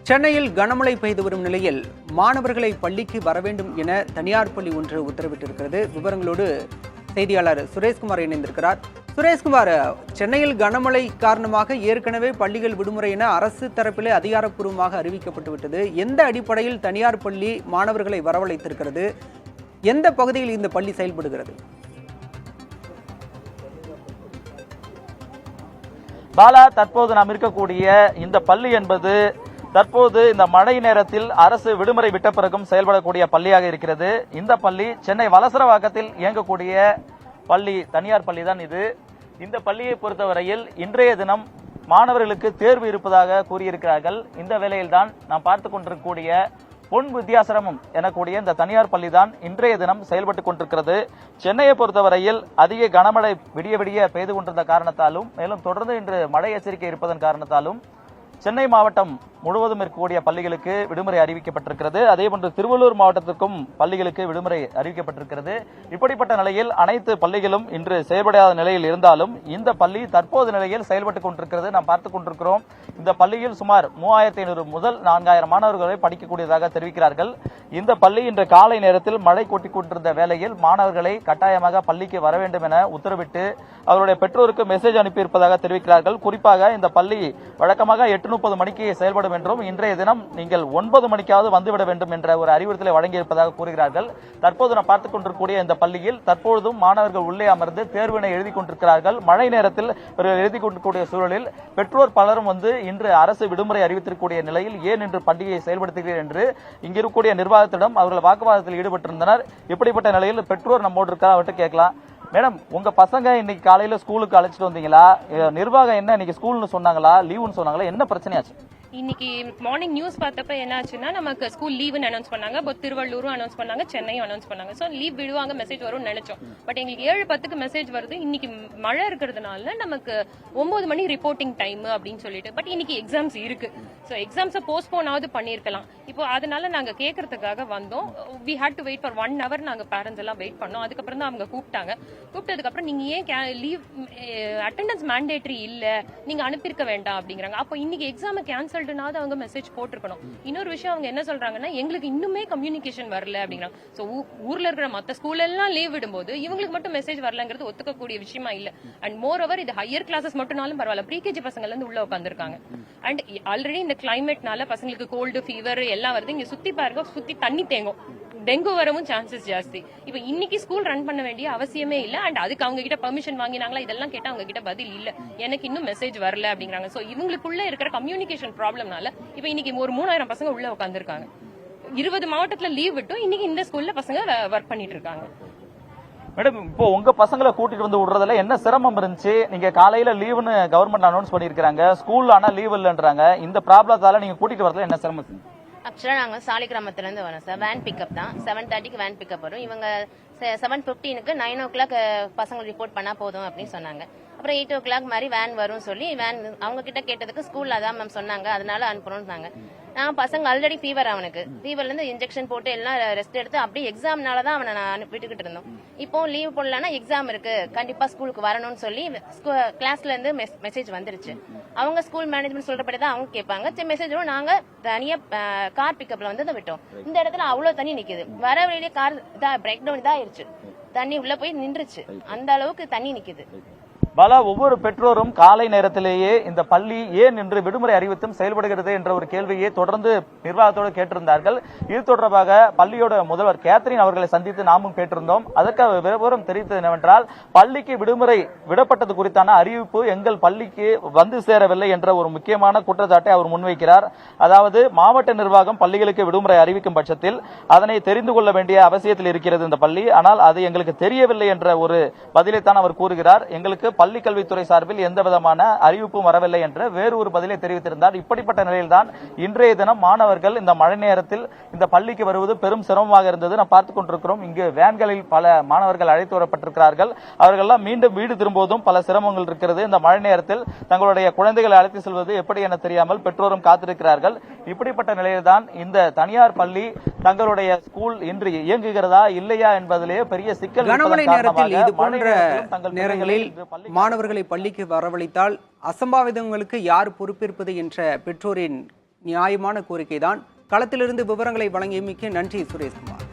சென்னையில் கனமழை பெய்து வரும் நிலையில் மாணவர்களை பள்ளிக்கு வர வேண்டும் என தனியார் பள்ளி ஒன்று உத்தரவிட்டிருக்கிறது. விவரங்களோடு செய்தியாளர் சுரேஷ்குமார் இணைந்திருக்கிறார். சுரேஷ்குமார், சென்னையில் கனமழை காரணமாக ஏற்கனவே பள்ளிகள் விடுமுறை என அரசு தரப்பிலே அதிகாரப்பூர்வமாக அறிவிக்கப்பட்டு விட்டது. எந்த அடிப்படையில் தனியார் பள்ளி மாணவர்களை வரவழைத்திருக்கிறது? எந்த பகுதியில் இந்த பள்ளி செயல்படுகிறது? பாலா, தற்போது நாம் இருக்கக்கூடிய இந்த பள்ளி என்பது தற்போது இந்த மழை நேரத்தில் அரசு விடுமுறை விட்ட பிறகும் செயல்படக்கூடிய பள்ளியாக இருக்கிறது. இந்த பள்ளி சென்னை வலசரவாக்கத்தில் இயங்கக்கூடிய பள்ளி, தனியார் பள்ளி தான் இது. இந்த பள்ளியை பொறுத்தவரையில் இன்றைய தினம் மாணவர்களுக்கு தேர்வு இருப்பதாக கூறியிருக்கிறார்கள். இந்த வேளையில்தான் நாம் பார்த்துக் கொண்டிருக்கக்கூடிய பொன் வித்யாசிரமம் எனக்கூடிய இந்த தனியார் பள்ளி தான் இன்றைய தினம் செயல்பட்டுக் கொண்டிருக்கிறது. சென்னையை பொறுத்தவரையில் அதிக கனமழை விடிய விடிய பெய்து கொண்டிருந்த காரணத்தாலும், மேலும் தொடர்ந்து இன்று மழை எச்சரிக்கை இருப்பதன் காரணத்தாலும் சென்னை மாவட்டம் முழுவதும் இருக்கக்கூடிய பள்ளிகளுக்கு விடுமுறை அறிவிக்கப்பட்டிருக்கிறது. அதேபோன்று திருவள்ளூர் மாவட்டத்திற்கும் பள்ளிகளுக்கு விடுமுறை அறிவிக்கப்பட்டிருக்கிறது. இப்படிப்பட்ட நிலையில் அனைத்து பள்ளிகளும் இன்று செயல்படாத நிலையில் இருந்தாலும் இந்த பள்ளி தற்போது நிலையில் செயல்பட்டுக் கொண்டிருக்கிறது. நாம் பார்த்துக் கொண்டிருக்கிறோம். இந்த பள்ளியில் சுமார் 3500 முதல் 4000 மாணவர்களை படிக்கக்கூடியதாக தெரிவிக்கிறார்கள். இந்த பள்ளி இன்று காலை நேரத்தில் மழை கொட்டிக் கொண்டிருந்த வேளையில் மாணவர்களை கட்டாயமாக பள்ளிக்கு வர வேண்டும் என உத்தரவிட்டு அவருடைய பெற்றோருக்கு மெசேஜ் அனுப்பியிருப்பதாக தெரிவிக்கிறார்கள். குறிப்பாக இந்த பள்ளி வழக்கமாக 8:30 மணிக்கு செயல்படும் என்றும் இன்றைய தினம் நீங்கள் 9 மணிக்காவது வந்துவிட வேண்டும் என்ற ஒரு அறிவுறுத்தலை வழங்கியிருப்பதாக கூறுகிறார்கள். தற்போது நாம் பார்த்துக் கொண்டிருக்கூடிய இந்த பள்ளியில் தற்பொழுதும் மாணவர்கள் உள்ளே அமர்ந்து தேர்வினை எழுதி கொண்டிருக்கிறார்கள். மழை நேரத்தில் எழுதி கொண்டிருக்கூடிய சூழலில் பெற்றோர் பலரும் வந்து இன்று அரசு விடுமுறை அறிவித்திருக்கக்கூடிய நிலையில் ஏன் இன்று பண்டிகையை செயல்படுத்துகிறீர்கள் என்று இங்கிருக்கக்கூடிய நிர்வாகத்திடம் அவர்கள் வாக்குவாதத்தில் ஈடுபட்டிருந்தனர். இப்படிப்பட்ட நிலையில் பெற்றோர் நம்மோடு இருக்கிறார், அவர்கிட்ட கேட்கலாம். மேடம், உங்க பசங்க இன்னைக்கு காலையில ஸ்கூலுக்கு அழைச்சிட்டு வந்தீங்களா? நிர்வாகம் என்ன இன்னைக்கு ஸ்கூல்னு சொன்னாங்களா, லீவுன்னு சொன்னாங்களா? என்ன பிரச்சனையாச்சு? இன்னைக்கு மார்னிங் நியூஸ் பார்த்தப்ப என்ன ஆச்சுன்னா, நமக்கு ஸ்கூல் லீவுன்னு அனௌன்ஸ் பண்ணாங்க. திருவள்ளூரும் அனௌன்ஸ் பண்ணாங்க, சென்னையும் அனௌன்ஸ் பண்ணாங்க. ஸோ லீவ் விடுவாங்க, மெசேஜ் வரும்னு நினைச்சோம். பட் எங்களுக்கு 7:10க்கு மெசேஜ் வருது. இன்னைக்கு மழை இருக்கிறதுனால நமக்கு 9 மணி ரிப்போர்ட்டிங் டைம் அப்படின்னு சொல்லிட்டு. பட் இன்னைக்கு எக்ஸாம்ஸ் இருக்கு. ஸோ எக்ஸாம்ஸை போஸ்ட்போனாவது பண்ணியிருக்கலாம். இப்போ அதனால நாங்க கேட்கறதுக்காக வந்தோம். We had to wait for 1 hour. நாங்க பேரண்ட்ஸ் எல்லாம் வெயிட் பண்ணோம். அதுக்கப்புறம் தான் அவங்க கூப்பிட்டாங்க. கூப்பிட்டதுக்கு அப்புறம் நீங்க ஏன் லீவ் அட்டெண்டன்ஸ் மேண்டேட்டரி இல்ல, நீங்க அனுப்பியிருக்க வேண்டாம் அப்படிங்கிறாங்க. அப்போ இன்னைக்கு எக்ஸாம் கேன்சல் அவங்க மெசேஜ் போட்டிருக்கணும். இன்னொரு விஷயம் அவங்க என்ன சொல்றாங்கன்னா, எங்களுக்கு இன்னுமே கம்யூனிகேஷன் வரல அப்படிங்கிறாங்க. சோ ஊர்ல இருக்கிற மத்த ஸ்கூல் எல்லாம் லீவ் விடும்போது இவங்களுக்கு மட்டும் மெசேஜ் வரலங்கிறது ஒத்துக்கக்கூடிய விஷயமா இல்ல. அண்ட் மோர் ஓவர் இது ஹையர் கிளாஸஸ் மட்டும்னாலும் பரவாயில்ல, ப்ரீகேஜி பசங்கள்ல இருந்து உள்ள உட்காந்துருக்காங்க. அண்ட் ஆல்ரெடி இந்த கிளைமேட்னால பசங்களுக்கு கோல்டு, ஃபீவர் எல்லாம் வருது. இங்க சுத்தி பாருங்க, சுத்தி தண்ணி தேங்கும். டெங்கு வரவும் சான்சஸ் ஜாஸ்தி. இப்ப இன்னைக்கு ஸ்கூல் ரன் பண்ண வேண்டிய அவசியமே இல்ல. அண்ட் அதுக்கு அவங்க கிட்ட பெர்மிஷன் வாங்கினாங்களா இதெல்லாம் கேட்டா அவங்க கிட்ட பதில் இல்ல, எனக்கு இன்னும் மெசேஜ் வரல அப்படிங்கிறாங்க. சோ இவங்களுக்குள்ள இருக்கிற கம்யூனிகேஷன் ப்ராப்ளம்னால இப்ப இன்னைக்கு ஒரு 3000 பசங்க உள்ள உட்காந்துருக்காங்க. 20 மாவட்டத்துல லீவ் விட்டும் இன்னைக்கு இந்த ஸ்கூல்ல பசங்க ஒர்க் பண்ணிட்டு இருக்காங்க. மேடம், இப்போ உங்க பசங்களை கூட்டிட்டு வந்து விடுறதுல என்ன சிரமம் இருந்துச்சு? நீங்க காலையில லீவுன்னு கவர்மெண்ட் அனௌன்ஸ் பண்ணிருக்காங்க, ஸ்கூல்ல ஆனா லீவ் இல்லன்றாங்க. இந்த ப்ராப்ளத்தால நீங்க கூட்டிட்டு வரதுல என்ன சிரமம்? ஆக்சுவலா நாங்க சாலிகிராமத்துல இருந்து வரோம் சார். வேன் பிக்கப் தான். 7:30க்கு வேன் பிக்கப் வரும். இவங்க 7:15க்கு 9 o'clock பசங்க ரிப்போர்ட் பண்ணா போதும் அப்படின்னு சொன்னாங்க. அப்புறம் 8 o'clock மாதிரி வேன் வரும் சொல்லி வேன் அவங்க கிட்ட கேட்டதுக்கு ஸ்கூல்ல அதான் மேம் சொன்னாங்க, அதனால அனுப்புறோம்னாங்க. நான் பசங்க ஆல்ரெடி ஃபீவர், அவனுக்கு ஃபீவர்ல இருந்து இன்ஜெக்ஷன் போட்டு எல்லாம் ரெஸ்ட் எடுத்து அப்படியே எக்ஸாம்னாலதான் அவனை நான் விட்டுக்கிட்டு இருந்தோம். இப்போ லீவ் போடலன்னா எக்ஸாம் இருக்கு, கண்டிப்பா ஸ்கூலுக்கு வரணும்னு சொல்லி கிளாஸ்ல இருந்து மெசேஜ் வந்துருச்சு. அவங்க ஸ்கூல் மேனேஜ்மெண்ட் சொல்றபடிதான் அவங்க கேட்பாங்க. மெசேஜும் நாங்க தனியா கார் பிக்கப்ல வந்து விட்டோம். இந்த இடத்துல அவ்வளவு தண்ணி நிக்குது. வர வழியிலே கார் பிரேக் டவுன் இதாயிருச்சு, தண்ணி உள்ள போய் நின்றுச்சு. அந்த அளவுக்கு தண்ணி நிக்குது. பாலா, ஒவ்வொரு பெற்றோரும் காலை நேரத்திலேயே இந்த பள்ளி ஏன் இன்று விடுமுறை அறிவித்தும் செயல்படுகிறது என்ற ஒரு கேள்வியை தொடர்ந்து நிர்வாகத்தோடு கேட்டிருந்தார்கள். இது தொடர்பாக பள்ளியோட முதல்வர் கேத்ரின் அவர்களை சந்தித்து நாமும் கேட்டிருந்தோம். அதற்கு விவரம் தெரிவித்தது என்னவென்றால், பள்ளிக்கு விடுமுறை விடப்பட்டது குறித்தான அறிவிப்பு எங்கள் பள்ளிக்கு வந்து சேரவில்லை என்ற ஒரு முக்கியமான குற்றச்சாட்டை அவர் முன்வைக்கிறார். அதாவது மாவட்ட நிர்வாகம் பள்ளிகளுக்கு விடுமுறை அறிவிக்கும் பட்சத்தில் அதனை தெரிந்து கொள்ள வேண்டிய அவசியத்தில் இருக்கிறது இந்த பள்ளி. ஆனால் அது எங்களுக்கு தெரியவில்லை என்ற ஒரு பதிலைத்தான் அவர் கூறுகிறார். எங்களுக்கு பள்ளி கல்வித்துறை சார்பில் எந்த விதமான அறிவிப்பும் வரவில்லை என்ற வேறு ஒரு பதிலை தெரிவித்திருந்தார். இப்படிப்பட்ட நிலையில்தான் இன்றைய தினம் மாணவர்கள் இந்த மழை நேரத்தில் இந்த பள்ளிக்கு வருவது பெரும் சிரமமாக இருந்தது. நாம் பார்த்துக் கொண்டிருக்கிறோம். இங்கு வேன்களில் பல மாணவர்கள் அழைத்து வரப்பட்டிருக்கிறார்கள். அவர்கள்லாம் மீண்டும் வீடு திரும்புவதும் பல சிரமங்கள் இருக்கிறது. இந்த மழை நேரத்தில் தங்களுடைய குழந்தைகளை அழைத்து செல்வது எப்படி என தெரியாமல் பெற்றோரும் காத்திருக்கிறார்கள். இப்படிப்பட்ட நிலையில்தான் இந்த தனியார் பள்ளி தங்களுடைய ஸ்கூல் இன்று இயங்குகிறதா இல்லையா என்பதிலே பெரிய சிக்கல். கனமழை நேரத்தில் இது போன்ற நேரங்களில் மாணவர்களை பள்ளிக்கு வரவழைத்தால் அசம்பாவிதங்களுக்கு யார் பொறுப்பேற்பது என்ற பெற்றோரின் நியாயமான கோரிக்கைதான். களத்திலிருந்து விவரங்களை வழங்கியமைக்கு நன்றி சுரேஷ்குமார்.